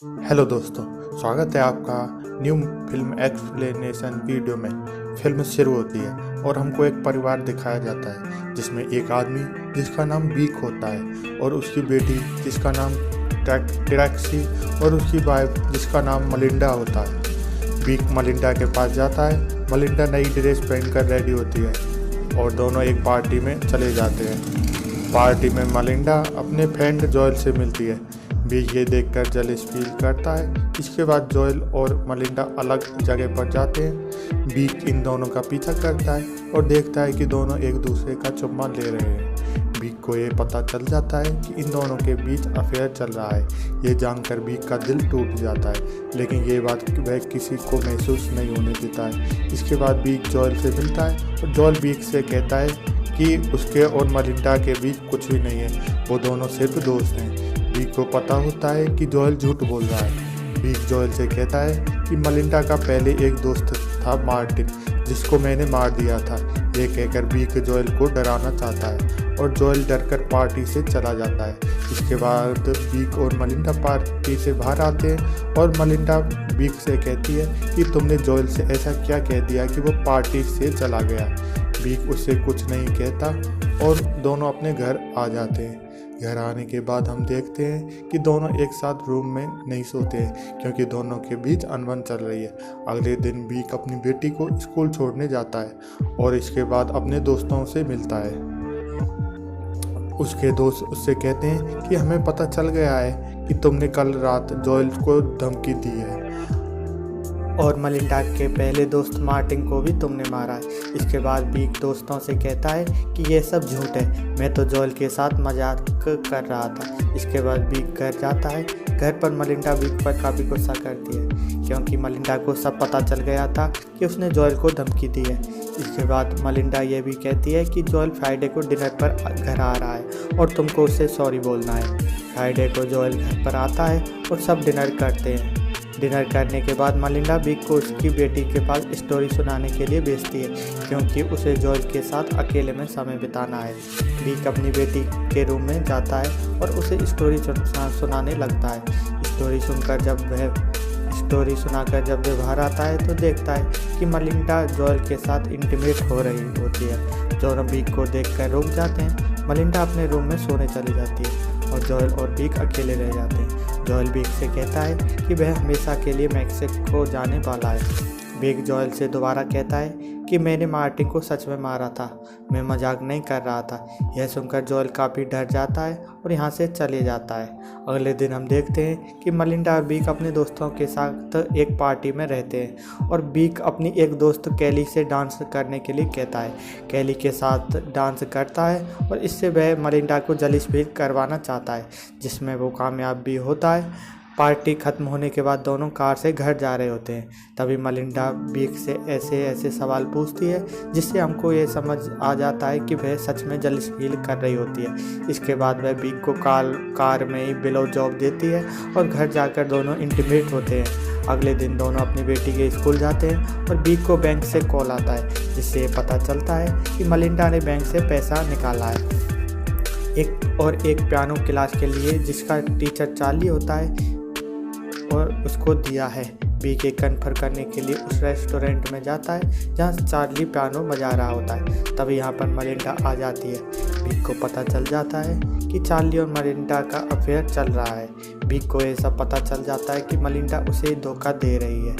Hello दोस्तों, स्वागत है आपका न्यू फिल्म एक्सप्लेनेशन वीडियो में। फिल्म शुरू होती है और हमको एक परिवार दिखाया जाता है जिसमें एक आदमी जिसका नाम बीक होता है और उसकी बेटी जिसका नाम ट्रैक्सी और उसकी वाइफ जिसका नाम मलिंडा होता है। बीक मलिंडा के पास जाता है। मलिंडा नई ड्रेस पहनकर रेडी होती है और दोनों एक पार्टी में चले जाते हैं। पार्टी में मलिंडा अपने फ्रेंड जॉयल से मिलती है। बीक ये देखकर जेलस फील करता है। इसके बाद जॉयल और मलिंडा अलग जगह पर जाते हैं। बीक इन दोनों का पीछा करता है और देखता है कि दोनों एक दूसरे का चुम्मा ले रहे हैं। बीक को ये पता चल जाता है कि इन दोनों के बीच अफेयर चल रहा है। ये जानकर बीक का दिल टूट जाता है, लेकिन ये बात वह किसी को महसूस नहीं होने देता है। इसके बाद बीक जॉयल से मिलता है और जॉयल बीक से कहता है कि उसके और मलिंडा के बीच कुछ भी नहीं है, वो दोनों सिर्फ दोस्त हैं। बीक को पता होता है कि जॉयल झूठ बोल रहा है। बीक जॉयल से कहता है कि मलिंडा का पहले एक दोस्त था मार्टिन, जिसको मैंने मार दिया था। ये कहकर बीक जॉयल को डराना चाहता है और जॉयल डरकर पार्टी से चला जाता है। इसके बाद बीक और मलिंडा पार्टी से बाहर आते हैं और मलिंडा बीक से कहती है कि तुमने जॉयल से ऐसा क्या कह दिया कि वो पार्टी से चला गया। बीक उससे कुछ नहीं कहता और दोनों अपने घर आ जाते हैं। घर आने के बाद हम देखते हैं कि दोनों एक साथ रूम में नहीं सोते हैं क्योंकि दोनों के बीच अनबन चल रही है। अगले दिन बीक अपनी बेटी को स्कूल छोड़ने जाता है और इसके बाद अपने दोस्तों से मिलता है। उसके दोस्त उससे कहते हैं कि हमें पता चल गया है कि तुमने कल रात जॉयल को धमकी दी है और मलिंडा के पहले दोस्त मार्टिन को भी तुमने मारा है। इसके बाद बीक दोस्तों से कहता है कि ये सब झूठ है, मैं तो जॉयल के साथ मजाक कर रहा था। इसके बाद बीक घर जाता है। घर पर मलिंडा बीक पर काफ़ी गुस्सा करती है क्योंकि मलिंडा को सब पता चल गया था कि उसने जॉयल को धमकी दी है। इसके बाद मलिंडा ये भी कहती है कि जॉयल फ्राइडे को डिनर पर घर आ रहा है और तुमको उससे सॉरी बोलना है। फ्राइडे को जॉयल घर पर आता है और सब डिनर करते हैं। डिनर करने के बाद मलिंडा बीक को उसकी बेटी के पास स्टोरी सुनाने के लिए भेजती है क्योंकि उसे जॉयल के साथ अकेले में समय बिताना है। बीक अपनी बेटी के रूम में जाता है और उसे स्टोरी सुनाने लगता है। स्टोरी सुनाकर जब वह बाहर आता है तो देखता है कि मलिंडा जॉयल के साथ इंटीमेट हो रही होती है। दोनों बीक को देखकर रुक जाते हैं। मलिंडा अपने रूम में सोने चली जाती है और जॉयल और बीक अकेले रह जाते हैं। जॉयल बीक से कहता है कि वह हमेशा के लिए मैक्सिको जाने वाला है। बीक जॉयल से दोबारा कहता है कि मैंने मार्टिन को सच में मारा था, मैं मजाक नहीं कर रहा था। यह सुनकर जॉयल काफ़ी डर जाता है और यहाँ से चले जाता है। अगले दिन हम देखते हैं कि मलिंडा और बीक अपने दोस्तों के साथ एक पार्टी में रहते हैं और बीक अपनी एक दोस्त कैली से डांस करने के लिए कहता है। कैली के साथ डांस करता है और इससे वह मलिंडा को जेलस फील करवाना चाहता है, जिसमें वो कामयाब भी होता है। पार्टी खत्म होने के बाद दोनों कार से घर जा रहे होते हैं। तभी मलिंडा बीक से ऐसे सवाल पूछती है जिससे हमको ये समझ आ जाता है कि वह सच में जेलस फील कर रही होती है। इसके बाद वह बीक को कार में ही ब्लो जॉब देती है और घर जाकर दोनों इंटीमेट होते हैं। अगले दिन दोनों अपनी बेटी के स्कूल जाते हैं और बीक को बैंक से कॉल आता है जिससे ये पता चलता है कि मलिंडा ने बैंक से पैसा निकाला है एक पियानो क्लास के लिए जिसका टीचर चार्ली होता है और उसको दिया है। बीक एक कन्फर्म करने के लिए उस रेस्टोरेंट में जाता है जहाँ चार्ली पियानो बजा रहा होता है। तभी यहाँ पर मलिंडा आ जाती है। बीक को पता चल जाता है कि चार्ली और मलिंडा का अफेयर चल रहा है। बीक को ये सब पता चल जाता है कि मलिंडा उसे धोखा दे रही है।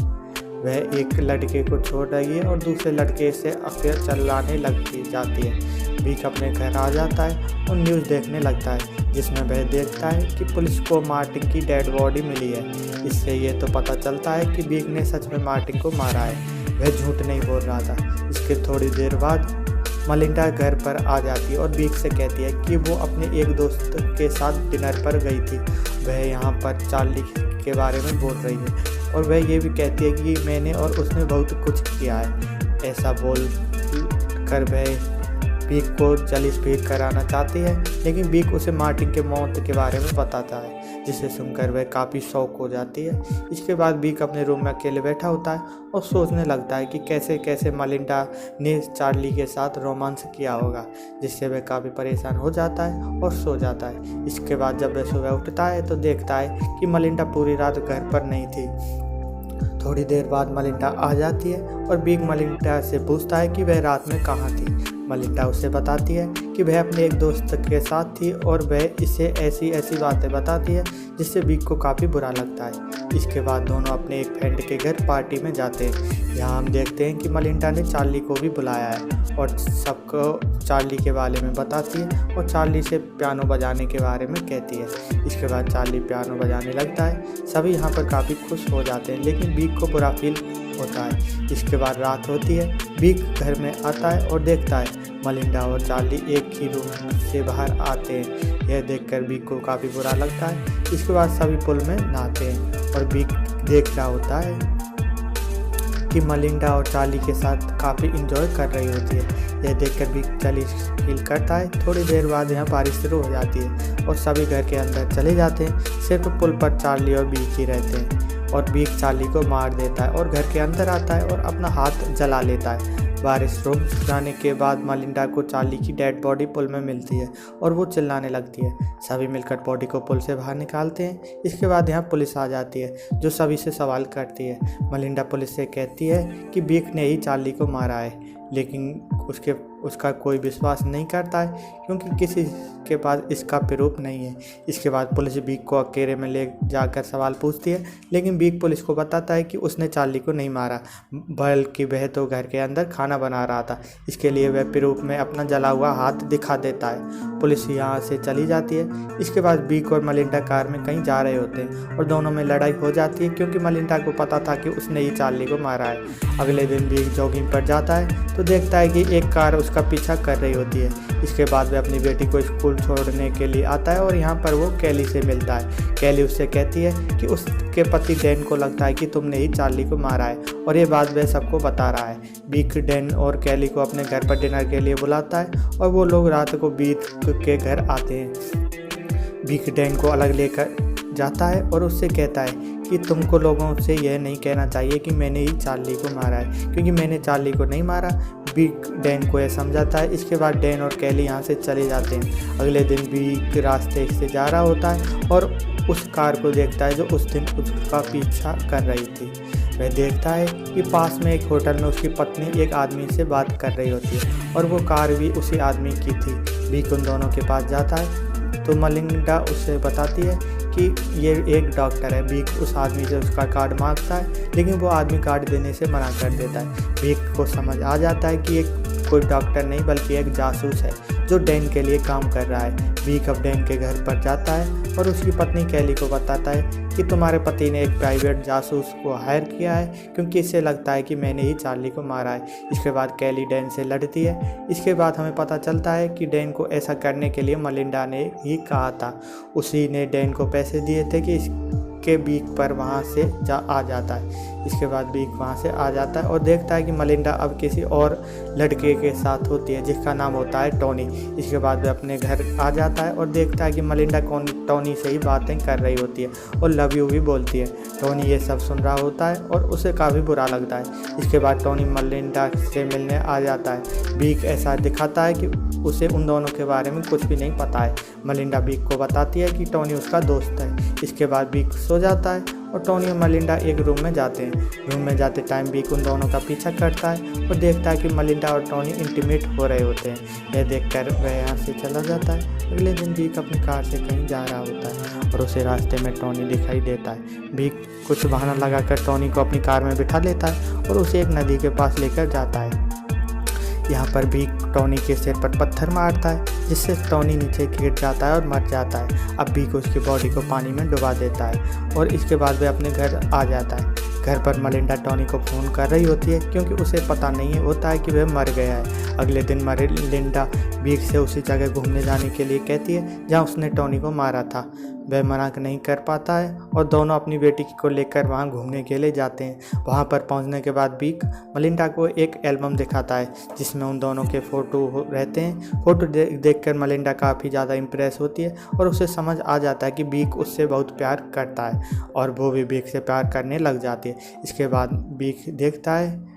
वह एक लड़के को छोड़ रही है और दूसरे लड़के से अफेयर चलाने लगती जाती है। बीक अपने घर आ जाता है और न्यूज़ देखने लगता है जिसमें वह देखता है कि पुलिस को मार्टिन की डेड बॉडी मिली है। इससे ये तो पता चलता है कि बीक ने सच में मार्टिन को मारा है, वह झूठ नहीं बोल रहा था। इसके थोड़ी देर बाद मलिंडा घर पर आ जाती है और बीक से कहती है कि वो अपने एक दोस्त के साथ डिनर पर गई थी। वह यहाँ पर चार्ली के बारे में बोल रही है और वह ये भी कहती है कि मैंने और उसने बहुत कुछ किया है। ऐसा बोल कर वह बीक को जेलस फील कराना चाहती है, लेकिन बीक उसे मार्टिन के मौत के बारे में बताता है। जिसे सुनकर वह काफ़ी शौक हो जाती है। इसके बाद बीक अपने रूम में अकेले बैठा होता है और सोचने लगता है कि कैसे कैसे मलिंडा ने चार्ली के साथ रोमांस किया होगा, जिससे वह काफ़ी परेशान हो जाता है और सो जाता है। इसके बाद जब वह सुबह उठता है तो देखता है कि मलिंडा पूरी रात घर पर नहीं थी। थोड़ी देर बाद मलिंडा आ जाती है और बीक मलिंडा से पूछता है कि वह रात में कहाँ थी। मलिंडा उसे बताती है कि वह अपने एक दोस्त के साथ थी और वह इसे ऐसी ऐसी बातें बताती है जिससे बीक को काफ़ी बुरा लगता है। इसके बाद दोनों अपने एक फ्रेंड के घर पार्टी में जाते हैं। यहाँ हम देखते हैं कि मलिंडा ने चार्ली को भी बुलाया है और सबको चार्ली के बारे में बताती है और चार्ली से पियानो बजाने के बारे में कहती है। इसके बाद चार्ली पियानो बजाने लगता है। सभी यहाँ पर काफ़ी खुश हो जाते हैं, लेकिन बीक को बुरा फील होता है। इसके बाद रात होती है। बीक घर में आता है और देखता है मलिंडा और चार्ली एक ही रूम से बाहर आते हैं। यह देखकर बीक को काफ़ी बुरा लगता है। इसके बाद सभी पूल में नहाते हैं और बीक देख रहा होता है कि मलिंडा और चार्ली के साथ काफ़ी इंजॉय कर रही होती है। यह देखकर बीक जलील फील करता है। थोड़ी देर बाद यहाँ बारिश शुरू हो जाती है और सभी घर के अंदर चले जाते हैं। सिर्फ पुल पर चार्ली और बीक ही रहते हैं और बीक चार्ली को मार देता है और घर के अंदर आता है और अपना हाथ जला लेता है। बारिश रुक जाने के बाद मलिंडा को चार्ली की डेड बॉडी पुल में मिलती है और वो चिल्लाने लगती है। सभी मिलकर बॉडी को पुल से बाहर निकालते हैं। इसके बाद यहाँ पुलिस आ जाती है जो सभी से सवाल करती है। मलिंडा पुलिस से कहती है कि बीक ने ही चार्ली को मारा है, लेकिन उसका कोई विश्वास नहीं करता है क्योंकि किसी के पास इसका प्रूफ नहीं है। इसके बाद पुलिस बीक को अकेले में ले जाकर सवाल पूछती है, लेकिन बीक पुलिस को बताता है कि उसने चार्ली को नहीं मारा, बल्कि वह तो घर के अंदर खाना बना रहा था। इसके लिए वह प्रूफ में अपना जला हुआ हाथ दिखा देता है। पुलिस यहाँ से चली जाती है। इसके बाद बीक और मलिंडा कार में कहीं जा रहे होते हैं और दोनों में लड़ाई हो जाती है क्योंकि मलिंडा को पता था कि उसने ही चार्ली को मारा है। अगले दिन बीक जॉगिंग पर जाता है तो देखता है कि एक कार उसका पीछा कर रही होती है। इसके बाद वह अपनी बेटी को स्कूल छोड़ने के लिए आता है और यहाँ पर वो कैली से मिलता है। कैली उससे कहती है कि उसके पति डैन को लगता है कि तुमने ही चार्ली को मारा है और ये बात वह सबको बता रहा है। बीक डैन और कैली को अपने घर पर डिनर के लिए बुलाता है और वो लोग रात को बीक के घर आते हैं। बीक डैन को अलग लेकर जाता है और उससे कहता है कि तुमको लोगों से यह नहीं कहना चाहिए कि मैंने ही चार्ली को मारा है, क्योंकि मैंने चार्ली को नहीं मारा। बीक डैन को यह समझाता है। इसके बाद डैन और कैली यहाँ से चले जाते हैं। अगले दिन बीक रास्ते से जा रहा होता है और उस कार को देखता है जो उस दिन उसका पीछा कर रही थी। वह देखता है कि पास में एक होटल में उसकी पत्नी एक आदमी से बात कर रही होती है और वो कार भी उसी आदमी की थी। बीक उन दोनों के पास जाता है तो मलिंडा उससे बताती है कि ये एक डॉक्टर है। बीक उस आदमी से उसका कार्ड मांगता है, लेकिन वो आदमी कार्ड देने से मना कर देता है। बीक को समझ आ जाता है कि एक कोई डॉक्टर नहीं बल्कि एक जासूस है जो डैन के लिए काम कर रहा है। बीक अब डैन के घर पर जाता है और उसकी पत्नी कैली को बताता है कि तुम्हारे पति ने एक प्राइवेट जासूस को हायर किया है क्योंकि इससे लगता है कि मैंने ही चार्ली को मारा है। इसके बाद कैली डैन से लड़ती है। इसके बाद हमें पता चलता है कि डैन को ऐसा करने के लिए मलिंडा ने ही कहा था। उसी ने डैन को पैसे दिए थे कि इसके बीक पर वहाँ से आ जाता है। इसके बाद बीक वहाँ से आ जाता है और देखता है कि मलिंडा अब किसी और लड़के के साथ होती है जिसका नाम होता है टोनी। इसके बाद वह अपने घर आ जाता है और देखता है कि मलिंडा टोनी से ही बातें कर रही होती है और लव यू भी बोलती है। टोनी ये सब सुन रहा होता है और उसे काफ़ी बुरा लगता है। इसके बाद टोनी मलिंडा से मिलने आ जाता है। बीक ऐसा दिखाता है कि उसे उन दोनों के बारे में कुछ भी नहीं पता है। मलिंडा बीक को बताती है कि टोनी उसका दोस्त है। इसके बाद बीक सो जाता है और टोनी और मलिंडा एक रूम में जाते हैं। रूम में जाते टाइम बीक उन दोनों का पीछा करता है और देखता है कि मलिंडा और टोनी इंटीमेट हो रहे होते हैं। यह देखकर वह यहाँ से चला जाता है। अगले दिन बीक अपनी कार से कहीं जा रहा होता है और उसे रास्ते में टोनी दिखाई देता है। बीक कुछ बहाना लगाकर टोनी को अपनी कार में बिठा लेता है और उसे एक नदी के पास लेकर जाता है। यहाँ पर बीक टोनी के सिर पर पत्थर मारता है जिससे टोनी नीचे गिर जाता है और मर जाता है। अब बीक उसकी बॉडी को पानी में डुबा देता है और इसके बाद वह अपने घर आ जाता है। घर पर मलिंडा टोनी को फ़ोन कर रही होती है क्योंकि उसे पता नहीं होता है कि वह मर गया है। अगले दिन मलिंडा बीक से उसी जगह घूमने जाने के लिए कहती है जहाँ उसने टोनी को मारा था। वह मना नहीं कर पाता है और दोनों अपनी बेटी को लेकर वहाँ घूमने के लिए जाते हैं। वहाँ पर पहुँचने के बाद बीक मलिंडा को एक एल्बम दिखाता है जिसमें उन दोनों के फ़ोटो रहते हैं। फ़ोटो देखकर मलिंडा काफ़ी ज़्यादा इम्प्रेस होती है और उसे समझ आ जाता है कि बीक उससे बहुत प्यार करता है और वो भी बीक से प्यार करने लग जाती है। इसके बाद बीक देखता है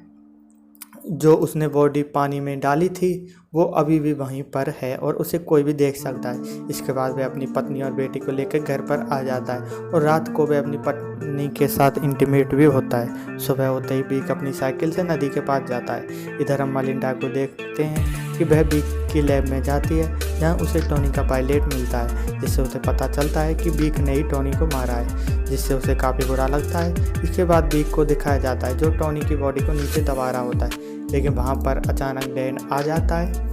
जो उसने बॉडी पानी में डाली थी वो अभी भी वहीं पर है और उसे कोई भी देख सकता है। इसके बाद वह अपनी पत्नी और बेटी को लेकर घर पर आ जाता है और रात को वह अपनी पत्नी के साथ इंटीमेट भी होता है। सुबह होते ही बीक अपनी साइकिल से नदी के पास जाता है। इधर हम मलिंडा को देखते हैं कि वह बीक की लैब में जाती है जहाँ उसे टोनी का पायलट मिलता है, जिससे उसे पता चलता है कि बीक ने ही टोनी को मारा है, जिससे उसे काफ़ी बुरा लगता है। इसके बाद बीक को दिखाया जाता है जो टोनी की बॉडी को नीचे दबा रहा होता है, लेकिन वहाँ पर अचानक डैन आ जाता है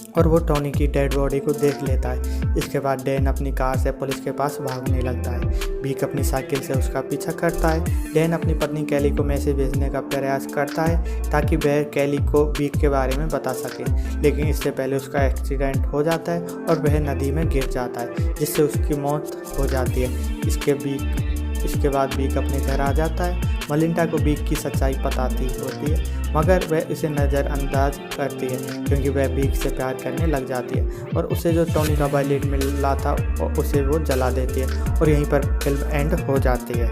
और वो टोनी की डेड बॉडी को देख लेता है। इसके बाद डैन अपनी कार से पुलिस के पास भागने लगता है। बीक अपनी साइकिल से उसका पीछा करता है। डैन अपनी पत्नी कैली को मैसेज भेजने का प्रयास करता है ताकि वह कैली को बीक के बारे में बता सके, लेकिन इससे पहले उसका एक्सीडेंट हो जाता है और वह नदी में गिर जाता है, जिससे उसकी मौत हो जाती है। इसके बाद बीक अपने घर आ जाता है। मलिंडा को बीक की सच्चाई पताती होती है, मगर वह इसे नज़रअंदाज करती है क्योंकि वह बीक से प्यार करने लग जाती है और उसे जो टोनी का पायलट मिला था उसे वो जला देती है और यहीं पर फिल्म एंड हो जाती है।